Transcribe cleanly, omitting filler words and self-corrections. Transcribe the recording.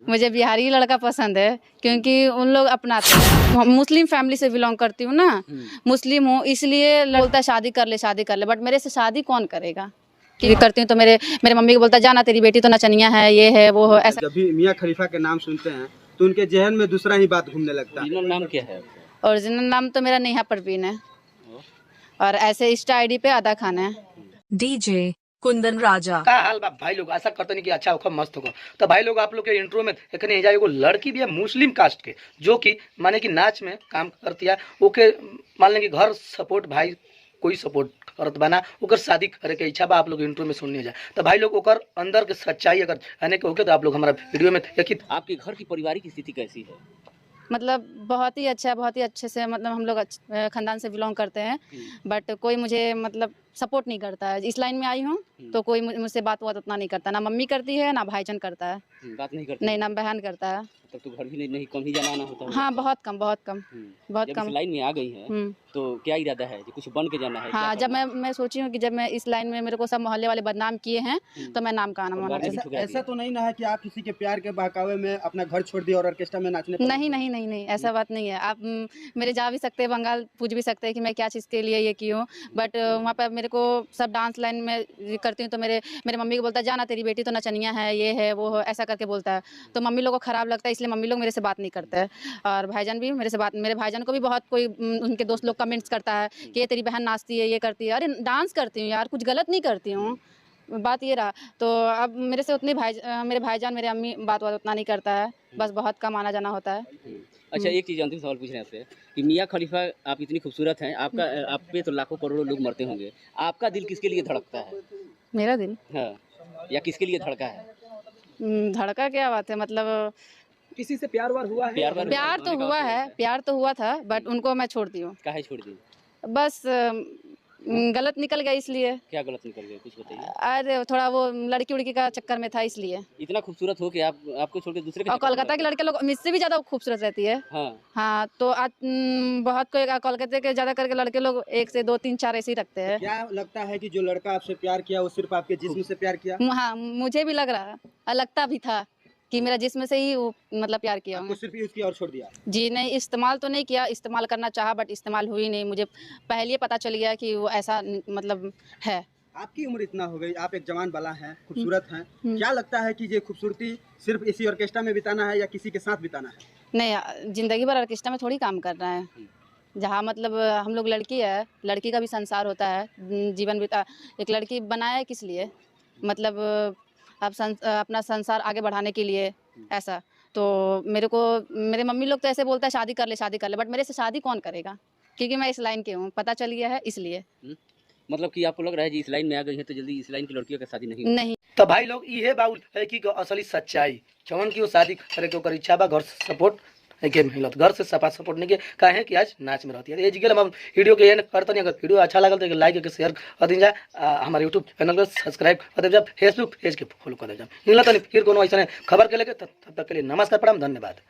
मुझे बिहारी लड़का पसंद है क्योंकि उन लोग अपनाते हैं। मुस्लिम फैमिली से बिलोंग करती हूँ ना, मुस्लिम हूँ, इसलिए बोलता है शादी कर ले, बट मेरे से शादी कौन करेगा। कि करती हूँ तो मेरे मम्मी को बोलता जाना, तेरी बेटी तो नचनिया है, ये है वो है ऐसा। जब भी मियाँ खलीफा के नाम सुनते हैं तो उनके जहन में दूसरा ही बात घूमने लगता है। ओरिजिनल नाम क्या है? ओरिजिनल नाम तो मेरा नेहा परवीन है और ऐसे इंस्टा आईडी पे अदा खान है। डीजे कुंदन राजा का हाल बा भाई लोग आशा करते नहीं कि अच्छा होगा मस्त होगा। तो भाई लोग आप लोग के इंट्रो में देखने जाए एगो लड़की भी है मुस्लिम कास्ट के, जो कि माने कि नाच में काम करती है। ओके मान लें कि घर सपोर्ट भाई कोई सपोर्ट करत बना, ओकर शादी करे के इच्छा बा। आप लोग इंट्रो में सुनने जाए तो भाई लोग ओकर अंदर के सच्चाई अगर आने के होके तो आप लोग हमारा वीडियो में देखिए। आपके घर की पारिवारिक स्थिति कैसी है? मतलब बहुत ही अच्छा है, बहुत ही अच्छे से, मतलब हम लोग खानदान से बिलोंग करते हैं, बट कोई मुझे मतलब सपोर्ट नहीं करता है। इस लाइन में आई हूँ तो कोई मुझसे बात उतना नहीं करता, ना मम्मी करती है ना भाईजान करता है, बात नहीं करते? नहीं ना बहन करता है। तब तो घर भी नहीं कम ही जाना आना होता है। हाँ बहुत कम बहुत कम। जब इस लाइन में आ गई है तो क्या इरादा है कि कुछ बन के जाना है? हाँ, जब मैं सोची हूँ कि जब मैं इस लाइन में मेरे को सब मोहल्ले वाले बदनाम किए हैं तो मैं नाम का नाम। ऐसा तो नहीं ना है कि आप किसी के प्यार के बहकावे में अपना घर छोड़ दिए और ऑर्केस्ट्रा में नाचने? नहीं, ऐसा बात नहीं है। आप मेरे जा भी सकते हैं, बंगाल पूछ भी सकते हैं कि मैं क्या चीज़ के लिए ये की हूँ, बट वहाँ पर मेरे को सब डांस लाइन में करती हूँ तो मेरे मम्मी को बोलता है जाना, तेरी बेटी तो नचनिया है, ये है वो है ऐसा करके बोलता है। तो मम्मी लोग को ख़राब लगता है, इसलिए मम्मी लोग मेरे से बात नहीं करते हैं। और भाईजान भी मेरे से बात, मेरे भाईजान को भी बहुत कोई उनके दोस्त लोग कमेंट्स करता है कि ये तेरी बहन नाचती है, ये करती है। अरे डांस करती हूँ यार, कुछ गलत नहीं करती हूँ, बात ये रहा। तो अब मेरे से उतनी मेरे भाईजान मेरे अम्मी बात उतना नहीं करता है, बस बहुत कम आना जाना होता है। अच्छा, एक चीज़ अंतिम सवाल पूछ रहे हैं आपसे कि मियाँ खलीफा आप इतनी खूबसूरत हैं, आपका आप पे तो लाखों करोड़ों लोग मरते होंगे, आपका दिल किसके लिए धड़कता है? मेरा दिल हाँ, या किसके लिए धड़का है? धड़का क्या बात है, मतलब किसी से प्यार वार हुआ है? प्यार तो हुआ है, प्यार तो हुआ था, बट उनको मैं छोड़ दी हूँ। काहे छोड़ दी? बस गलत निकल गया इसलिए। क्या गलत निकल गया, कुछ बताइए। अरे थोड़ा वो लड़की उड़की का चक्कर में था इसलिए। इतना खूबसूरत हो कि आपको छोड़ के दूसरे के और चक्कर में कोलकाता के लड़के लोग मुझसे भी ज़्यादा खूबसूरत रहती है। हाँ। हाँ, तो बहुत कोई कोलकाता के ज़्यादा करके लड़के लोग 1 से 2 3 4 ऐसे ही रखते हैं। क्या लगता है कि जो लड़का आपसे प्यार किया वो सिर्फ आपके जिस्म से प्यार किया? हाँ, मुझे भी लग रहा है और लगता भी था कि मेरा जिस्म से ही वो मतलब प्यार किया आपको सिर्फ यूज किया और छोड़ दिया? जी नहीं, इस्तेमाल तो नहीं किया, इस्तेमाल करना चाहा बट इस्तेमाल हुई नहीं। मुझे पहले ही पता चल गया कि वो ऐसा मतलब है। आपकी उम्र इतना हो गई, आप एक जवान बाला हैं, खूबसूरत हैं, क्या लगता है कि ये खूबसूरती सिर्फ इसी ऑर्केस्ट्रा में बिताना है या किसी के साथ बिताना है? नहीं, जिंदगी भर ऑर्केस्ट्रा में थोड़ी काम करना है। जहाँ मतलब हम लोग लड़की है, लड़की का भी संसार होता है, जीवन बिता। एक लड़की बनाया है किस लिए, मतलब अपना संसार आगे बढ़ाने के लिए ऐसा। तो मेरे मम्मी लोग तो ऐसे बोलता है शादी कर ले, बट मेरे से शादी कौन करेगा, क्योंकि मैं इस लाइन की हूँ, पता चल गया है इसलिए। मतलब कि आपको लग रहा है कि इस लाइन में आ गई है तो जल्दी इस लाइन की लड़कियों की शादी नहीं होगी? नहीं। तो भाई लोग ये बाउल है कि असली सच्चाई जवन की वो शादी करे के ओकर इच्छा बा, घर से सपोर्ट है के मिलत, घर से सपा सपोर्ट नहीं के काहे कि आज नाच में रहती है। ये जिगल हम वीडियो के एंड करते नहीं। अगर वीडियो अच्छा लगल तो लाइक करके शेयर कर दीजिए, हमारे यूट्यूब चैनल को सब्सक्राइब कर दीजिए, फेसबुक पेज के फॉलो कर दीजिए। मिलता नहीं फिर कोनो ऐसा खबर के लेके, तब तक के लिए नमस्कार, प्रणाम, धन्यवाद।